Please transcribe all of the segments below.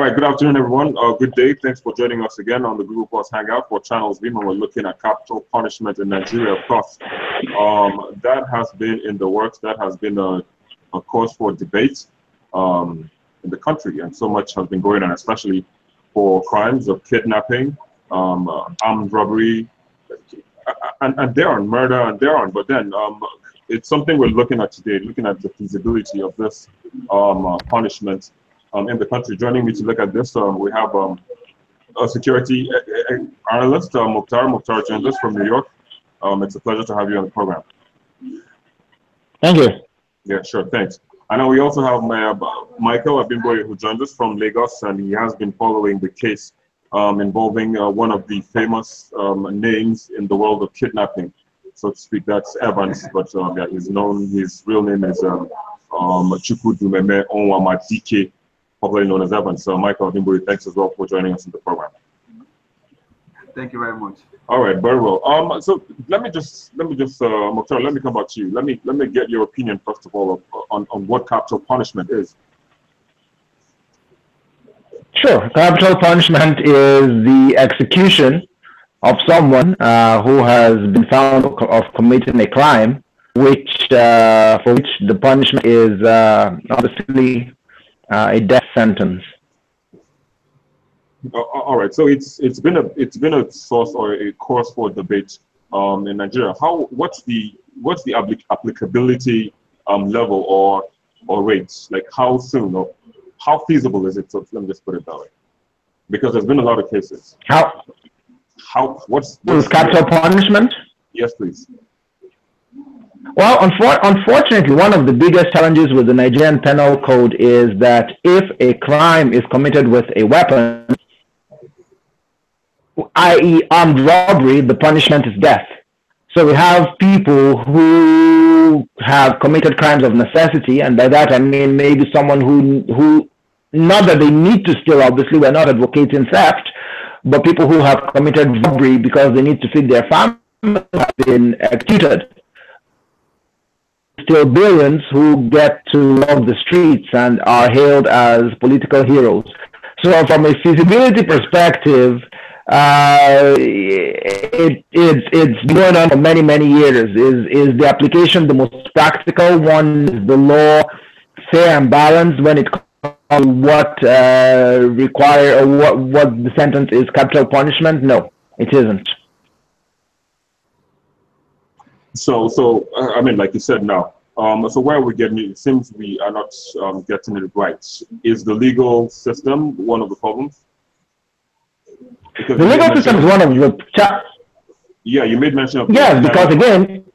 right, good afternoon, everyone. Good day. Thanks for joining us again on the Google Plus Hangout for Channels V, when we're looking at capital punishment in Nigeria. Of course, that has been in the works. That has been a cause for debate in the country, and so much has been going on, especially for crimes of kidnapping, armed robbery, and they're on murder, and they're on. But then it's something we're looking at today, looking at the feasibility of this punishment in the country. Joining me to look at this, we have a security analyst, Mukhtar. Mukhtar joins us from New York. It's a pleasure to have you on the program. Thank you. Yeah, sure, thanks. I know we also have Michael Abimboye, who joins us from Lagos, and he has been following the case involving one of the famous names in the world of kidnapping, so to speak. That's Evans, but yeah, he's known, his real name is Chukwudumeme Onwamadike, popularly known as Evans. So Michael Abimboye, thanks as well for joining us in the program. Thank you very much. All right, very well. So let me just Mukhtar, let me come back to you. Let me get your opinion first of all on what capital punishment is. Sure. Capital punishment is the execution of someone who has been found of committing a crime, which for which the punishment is obviously a death sentence. All right. So it's been a source or a cause for debate in Nigeria. What's the applicability level or rates? Like how soon or how feasible is it? So let me just put it that way, because there's been a lot of cases. What's capital punishment? Yes, please. Well, unfortunately, one of the biggest challenges with the Nigerian Penal Code is that if a crime is committed with a weapon, i.e. armed robbery, the punishment is death. So we have people who have committed crimes of necessity, and by that I mean maybe someone who not that they need to steal, obviously, we're not advocating theft, but people who have committed robbery because they need to feed their family have been executed. Still billions who get to love the streets and are hailed as political heroes. So from a feasibility perspective, it's been going on for many, many years. Is the application the most practical one? Is the law fair and balanced when it comes to what require or what the sentence is capital punishment? No, it isn't. So I mean, like you said now, so where are we getting it? It seems we are not getting it right. Is the legal system one of the problems? Because the legal system is one of the... Yeah, you made mention of... Yes, because again,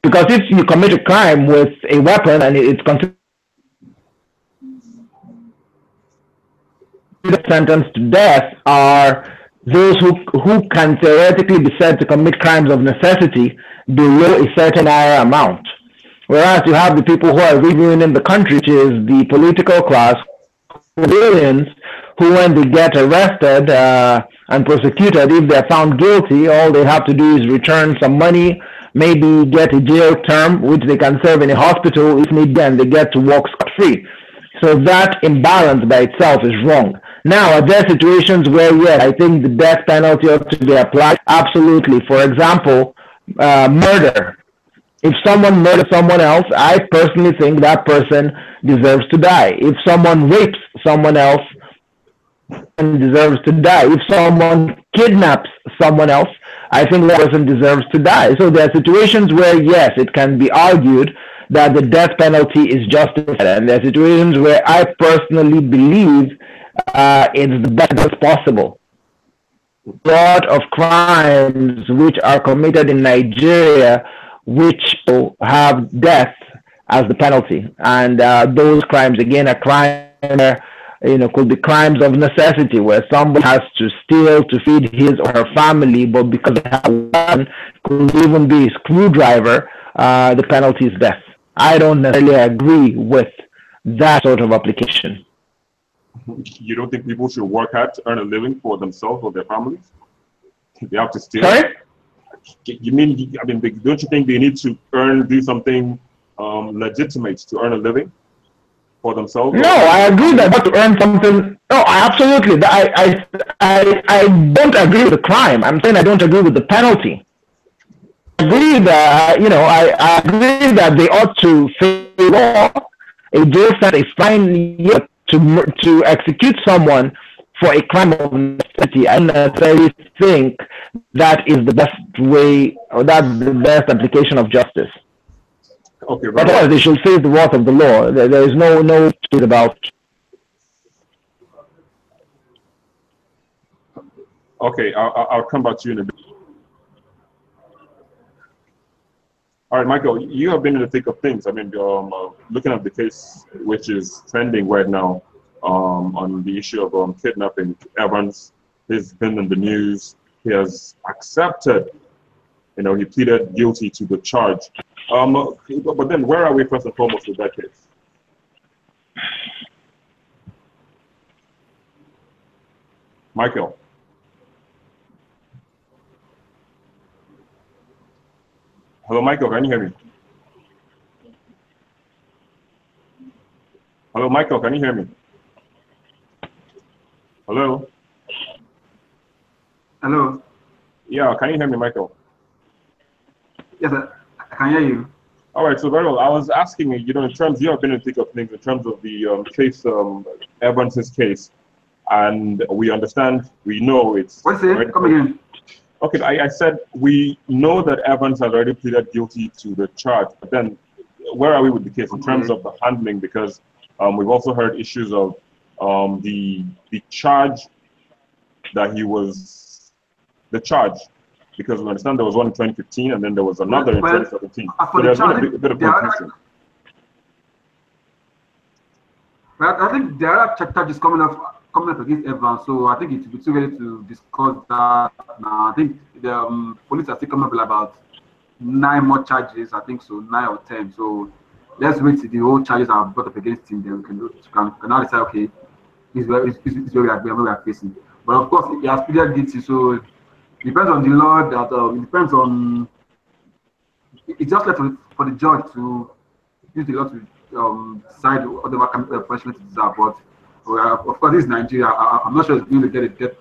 because if you commit a crime with a weapon and it's considered sentenced to death are those who can theoretically be said to commit crimes of necessity below a certain higher amount. Whereas you have the people who are ruining the country, which is the political class, civilians, who when they get arrested and prosecuted, if they're found guilty, all they have to do is return some money, maybe get a jail term, which they can serve in a hospital if need be, and they get to walk scot-free. So that imbalance by itself is wrong. Now, are there situations where, yes, I think the death penalty ought to be applied? Absolutely. For example, murder. If someone murders someone else, I personally think that person deserves to die. If someone rapes someone else, deserves to die. If someone kidnaps someone else, I think that person deserves to die. So there are situations where, yes, it can be argued that the death penalty is justified. And there are situations where I personally believe it's the best possible. A lot of crimes which are committed in Nigeria which have death as the penalty. And those crimes, again, are crimes, could be crimes of necessity where somebody has to steal to feed his or her family, but because they have one, could even be a screwdriver, the penalty is death. I don't necessarily agree with that sort of application. You don't think people should work hard to earn a living for themselves or their families? They have to steal? Sorry? You mean, I mean, don't you think they need to do something legitimate to earn a living? for themselves? No, I agree that to earn something. No, absolutely. I don't agree with the crime. I'm saying I don't agree with the penalty. I agree that I agree that they ought to face the law. A jail sentence, a fine year to execute someone for a crime of necessity. I don't necessarily think that is the best way, or that's the best application of justice. Okay, But right. they should face the wrath of the law. There is no truth about. Okay, I'll come back to you in a bit. All right, Michael, you have been in the thick of things. I mean, looking at the case which is trending right now on the issue of kidnapping Evans, he's been in the news. He has accepted, he pleaded guilty to the charge. But then where are we first and foremost with that case? Michael. Hello, Michael, can you hear me? Hello, Michael, can you hear me? Hello? Hello? Yeah, can you hear me, Michael? Yes, I can hear you. All right, so very well. I was asking you, in terms, you have been in the thick of things in terms of the case, Evans's case, and we understand, we know it's... What's it? Come again. Okay, I said we know that Evans has already pleaded guilty to the charge, but then where are we with the case in terms of the handling? Because we've also heard issues of the charge that he was, because we understand there was one in 2015 and then there was another in 2017. So there's been a bit of confusion. Well, I think the other charge is coming up against Evans, so I think it's too early to discuss that now. I think the police are still coming up with about 9 more charges, I think so, 9 or 10. So let's wait till the whole charges are brought up against him, then we can now decide, okay, this is where we are facing. But of course, he has pleaded guilty, so it depends on the law, that it depends on, it's just left for the judge to use the law to decide whatever punishment it deserves. But of course, this is Nigeria. I'm not sure it's going to get a death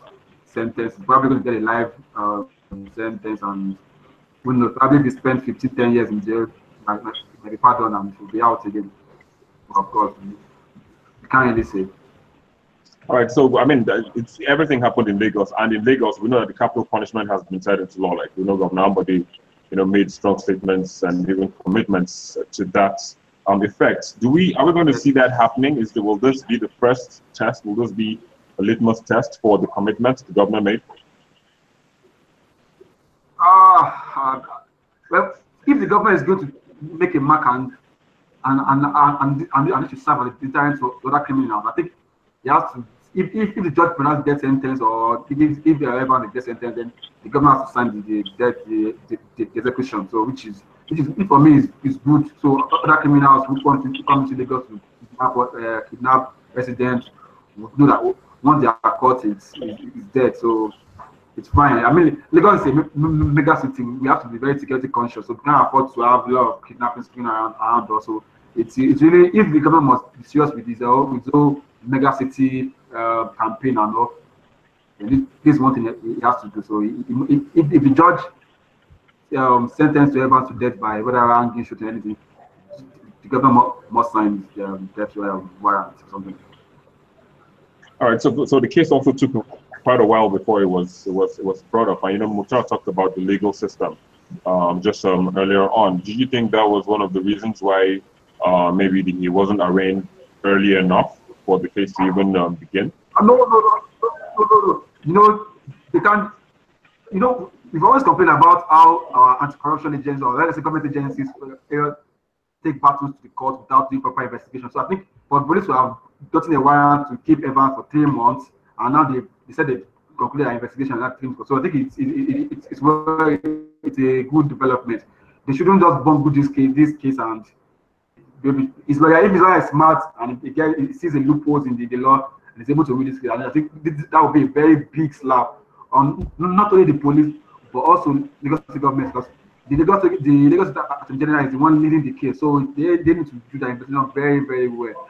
sentence. It's probably going to get a life sentence, and we know probably if he spent 15, 10 years in jail, maybe pardon and he'll be out again. But of course, you can't really say. All right, so I mean, everything happened in Lagos, and in Lagos, we know that the capital punishment has been set into law. Like we know Governor Ambode, made strong statements and even commitments to that effect. Are we going to see that happening? Will this be the first test? Will this be a litmus test for the commitment the government made? Well, if the government is going to make a mark and to serve as a deterrent to other criminals, I think he has to. If the judge pronounces death sentence, or if they are ever on the death sentence, then the government has to sign the execution. So which is for me is good. So other criminals who come to Lagos to kidnap residents know that once they are caught, it's dead. So it's fine. I mean, Lagos is a mega city. We have to be very security conscious. So we can't afford to have a lot of kidnappings going around also. It's really, if the government must be serious with this whole mega city campaign and all, this is one thing he has to do. So if the judge sentenced to Evans to death by whether hanging, shooting, anything, the government must sign death warrant or something. All right. So the case also took quite a while before it was brought up. And Mukhtar talked about the legal system just earlier on. Do you think that was one of the reasons why maybe he wasn't arraigned early enough for the case to even begin? No. They can't. We've always complained about how our anti-corruption agents, or let's say government agencies, take battles to the court without doing proper investigation. So I think for police to have gotten a warrant to keep Evans for 3 months, and now they said they concluded an investigation on that 3 months. So I think it's a good development. They shouldn't just bungle this case and his lawyer, if his lawyer is smart and he sees a loophole in the law and is able to read this case, and I think that would be a very big slap on not only the police but also Lagos State government, because the Lagos Attorney General is the one leading the case, so they need to do that investigation very, very well.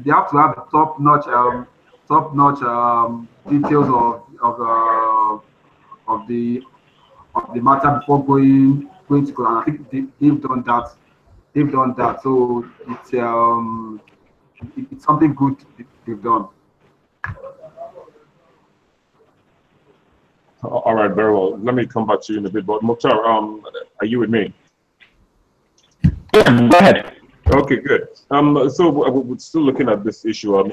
They have to have top-notch details of the matter before going to court. And I think they've done that. They've done that. So it's something good they've done. All right, very well. Let me come back to you in a bit. But Mukhtar, are you with me? Yeah, go ahead. Okay, good. So we're still looking at this issue. I mean,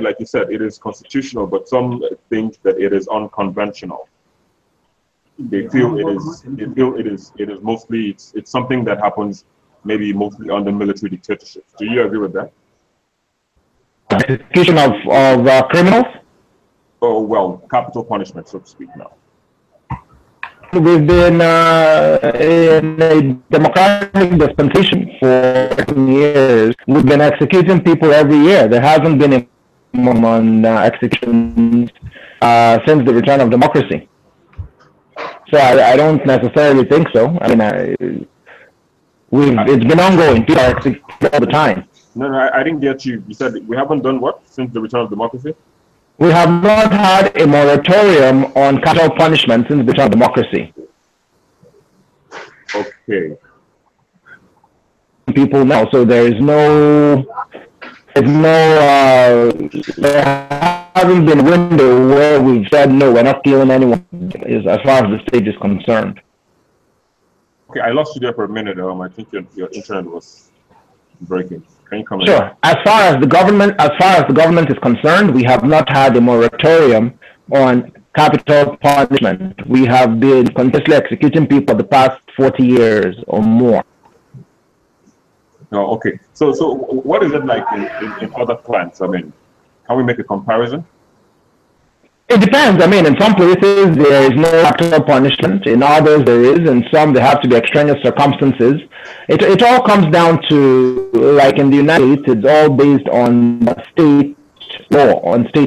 like you said, it is constitutional, but some think that it is unconventional. They feel it is mostly it's something that happens maybe mostly under military dictatorships. Do you agree with that? Execution of criminals? Oh, well, capital punishment, so to speak, now. We've been in a democratic dispensation for 10 years. We've been executing people every year. There hasn't been a minimum on executions since the return of democracy. So I don't necessarily think so. I mean, it's been ongoing. People are executed all the time. No, I didn't get you. You said we haven't done what since the return of democracy? We have not had a moratorium on capital punishment since the return of democracy. Okay. People know, so there hasn't been a window where we've said no, we're not killing anyone, as far as the state is concerned. Okay, I lost you there for a minute. I think your internet was breaking. Can you come in? Sure. As far as the government is concerned, we have not had a moratorium on capital punishment. We have been continuously executing people the past 40 years or more. Oh, okay. So what is it like in other plants? I mean, can we make a comparison? It depends. I mean, in some places there is no capital punishment. In others there is. In some there have to be extraneous circumstances. It all comes down to, like in the United States, it's all based on state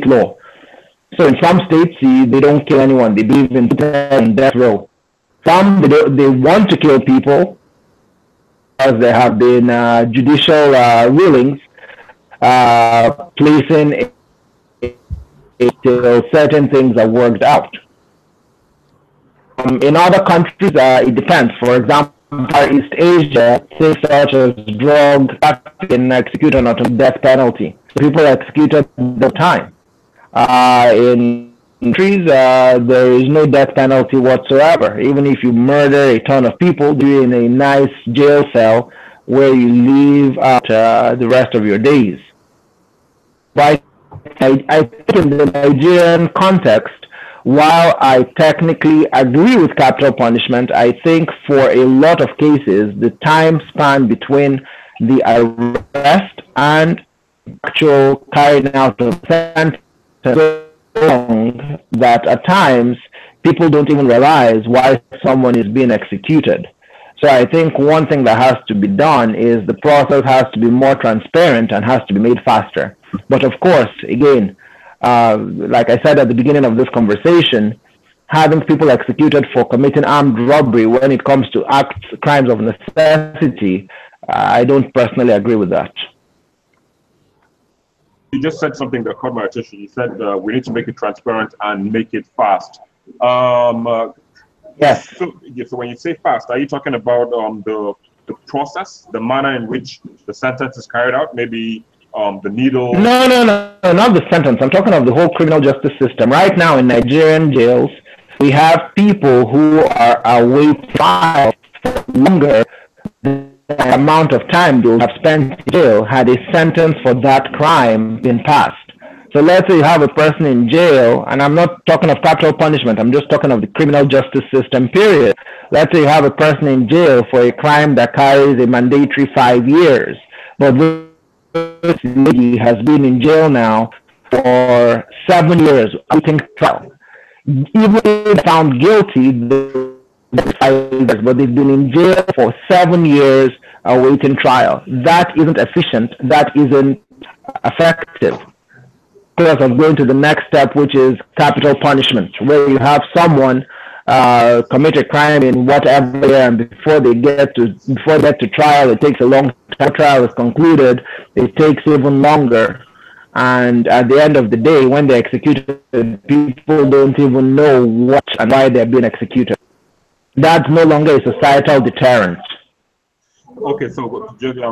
law. So in some states they don't kill anyone. They believe in death row. Some they want to kill people, as there have been judicial rulings placing till certain things are worked out. In other countries, it depends. For example, Far East Asia, things such as drug trafficking executed on death penalty. People are executed the time. In countries, there is no death penalty whatsoever. Even if you murder a ton of people, you're in a nice jail cell where you live out the rest of your days. But I think in the Nigerian context, while I technically agree with capital punishment, I think for a lot of cases, the time span between the arrest and actual carrying out of sentence is so long that at times people don't even realize why someone is being executed. So I think one thing that has to be done is the process has to be more transparent and has to be made faster. But of course, again, like I said at the beginning of this conversation, having people executed for committing armed robbery when it comes to crimes of necessity, I don't personally agree with that. You just said something that caught my attention. You said we need to make it transparent and make it fast. Yes. So when you say fast, are you talking about the process, the manner in which the sentence is carried out? Maybe the needle? No, not the sentence. I'm talking of the whole criminal justice system. Right now in Nigerian jails, we have people who are awaiting trial for longer than the amount of time they would have spent in jail had a sentence for that crime been passed. So let's say you have a person in jail, and I'm not talking of capital punishment, I'm just talking of the criminal justice system, period. Let's say you have a person in jail for a crime that carries a mandatory 5 years, but this lady has been in jail now for 7 years awaiting trial. Even if found guilty, but they've been in jail for 7 years awaiting trial. That isn't efficient. That isn't effective. Of going to the next step, which is capital punishment, where you have someone commit a crime in whatever year, and before they get to trial, it takes a long time. Trial is concluded, it takes even longer. And at the end of the day, when they're executed, people don't even know what and why they're being executed. That's no longer a societal deterrent. Okay, so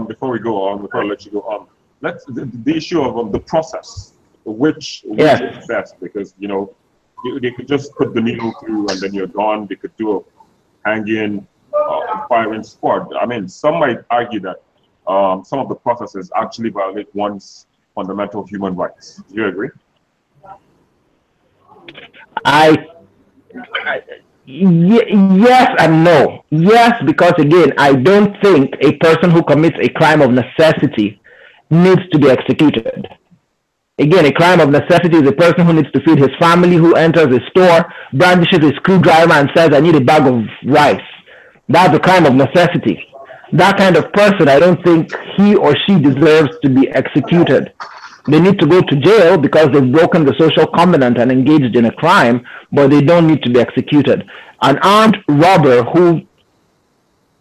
before we go on, before I let you go on, let's the issue of the process, which is best, because they could just put the needle through and then you're gone. They could do a hanging, firing squad. I mean, some might argue that some of the processes actually violate one's fundamental human rights. Do you agree? Yes and no. Yes, because again, I don't think a person who commits a crime of necessity needs to be executed. Again, a crime of necessity is a person who needs to feed his family, who enters a store, brandishes a screwdriver and says, I need a bag of rice. That's a crime of necessity. That kind of person, I don't think he or she deserves to be executed. They need to go to jail because they've broken the social covenant and engaged in a crime, but they don't need to be executed. An armed robber who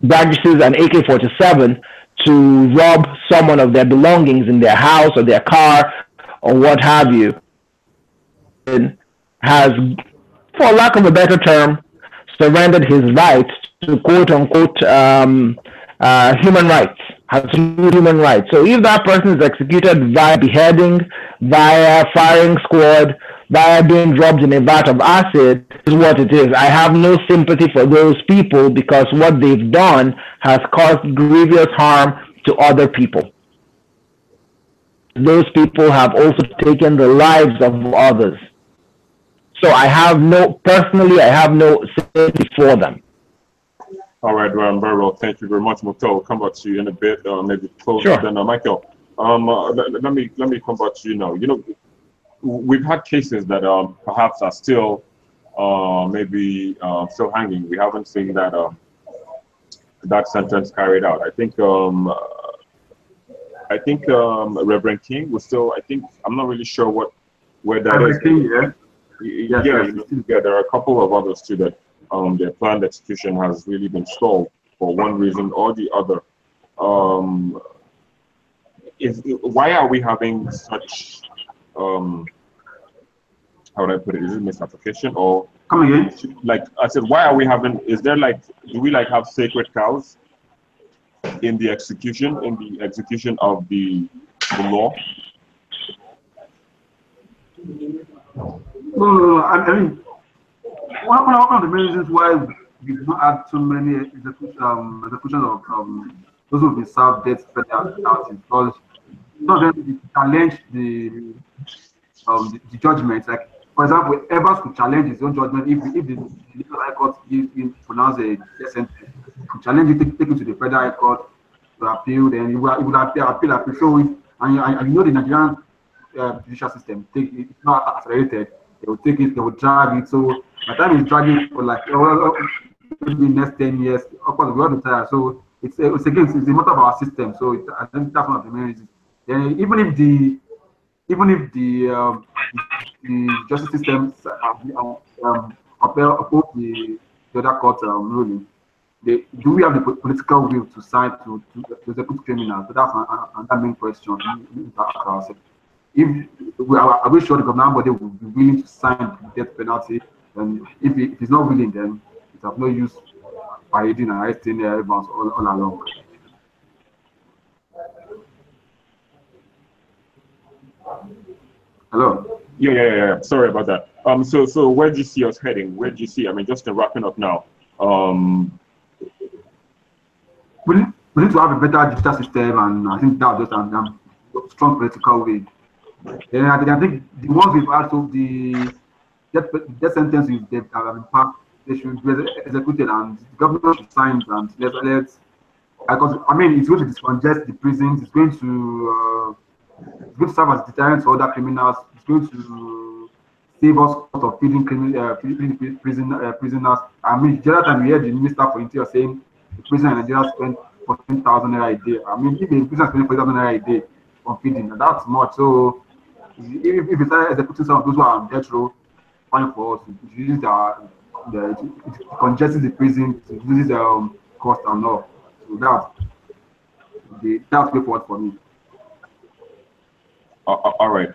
brandishes an AK-47 to rob someone of their belongings in their house or their car or what have you has, for lack of a better term, surrendered his rights to quote-unquote human rights, absolute human rights. So if that person is executed via beheading, via firing squad, via being dropped in a vat of acid, is what it is. I have no sympathy for those people because what they've done has caused grievous harm to other people. Those people have also taken the lives of others. So I have no sympathy for them. All right, well, very well. Thank you very much, Moto. We'll come back to you in a bit, maybe close. Sure. Then, Michael, let me come back to you now. We've had cases that perhaps are still maybe still hanging. We haven't seen that that sentence carried out. I think Reverend King was still. I'm not really sure where that is. King, yeah. There are a couple of others too that their planned execution has really been stalled for one reason or the other. Why are we having such how would I put it? Is it misapplication or come again? Like I said, why are we having? Is there do we have sacred cows in the execution of the law? No. I mean, one of the main reasons why we do not have so many executions of those who have been served death penalty is because some of them challenge the judgment. Like, for example, Evans could challenge his own judgment if the High Court pronounced a death sentence. Could challenge it, take it to the Federal High Court to appeal. Then it would appeal. So, and the Nigerian judicial system it's not accelerated. They will take it, they will drag it. So by the time it's dragging for maybe next 10 years, of course we all retire. So it's a matter of our system. So I think that's one of the main reasons. Then even if the justice system uphold the other court ruling, do we have the political will to sign to execute criminals? So that's another main question. Are we sure the government body will be willing to sign the death penalty? And if it's not willing, then it has no use parading and arresting Evans all along. Hello. Yeah. Sorry about that. So where do you see us heading? Where do you see? I mean, just wrapping up now. We need to have a better judicial system, and I think that's just a strong political will. And I think the ones we've had, so the death sentences that have been passed, they should be executed, and the government should sign and let's because I mean it's going to discongest the prisons, it's going to serve as deterrent for other criminals, it's going to save us of feeding prisoners. I mean, the other time we heard the Minister for Interior saying the prison in Nigeria spend 14,000 naira a day. I mean, if the prison spend 14,000 naira a day on feeding, that's much. So if we start executing some of those who are on death row, fine for us. We use it congests the prison, it reduces cost and all. So that's way forward for me. All right.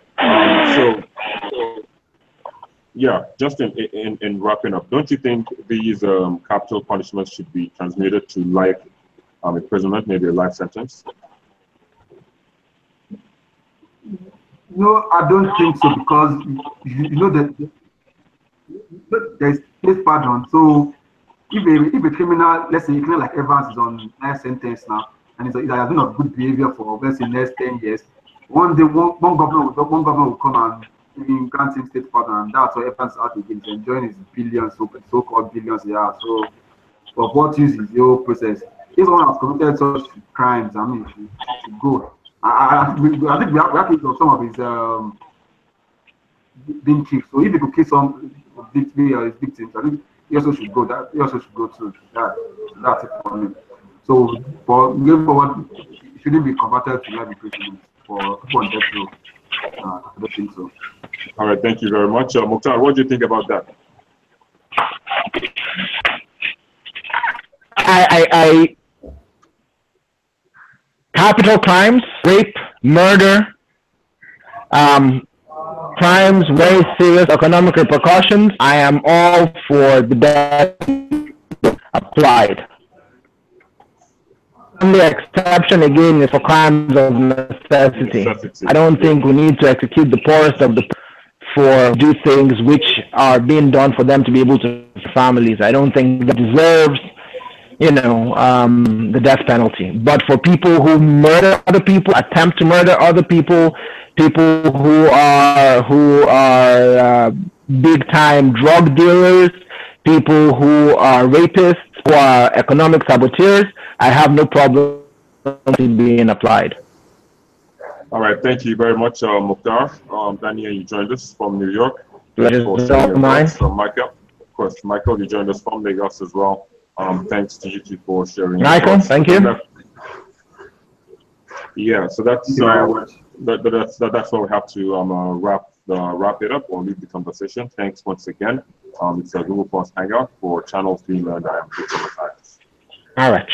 So yeah, just in wrapping up, don't you think these capital punishments should be transmitted to life imprisonment, maybe a life sentence? No, I don't think so because you know that there's case pardon. So if a criminal, let's say a criminal like Evans is on life sentence now, and he has been of good behavior for let's say next 10 years, one day one government will come and maybe grant him state pardon, and that's why Evans out again. He's enjoying his billions, so-called billions. Yeah. So, but what use is the whole process? If someone has committed such crimes, I mean, he should go. I think we have to of some of his being kicked. So if he could kill some victim or his victims, I think he also should go. That he also should go too. That's it for me. So for going forward, it shouldn't be converted to life imprisonment for people on death row. I don't think so. All right, thank you very much. Mukhtar, what do you think about that? I capital crimes, rape, murder, crimes, very serious economic repercussions. I am all for the death applied. The exception again is for crimes of necessity. I don't think we need to execute the poorest of the for do things which are being done for them to be able to families. I don't think that deserves, the death penalty. But for people who murder other people, attempt to murder other people, people who are big time drug dealers, people who are rapists, who are economic saboteurs, I have no problem being applied. All right, thank you very much, Mukhtar. Daniel, you joined us from New York. Mine. Michael, of course, Michael, you joined us from Lagos as well. Thanks to you two for sharing. Michael, thank you. Yeah, so that's that's where we have to wrap it up or leave the conversation. Thanks once again. It's a Google Plus Hangout for channels being learned. I am Victor Matthias. All right.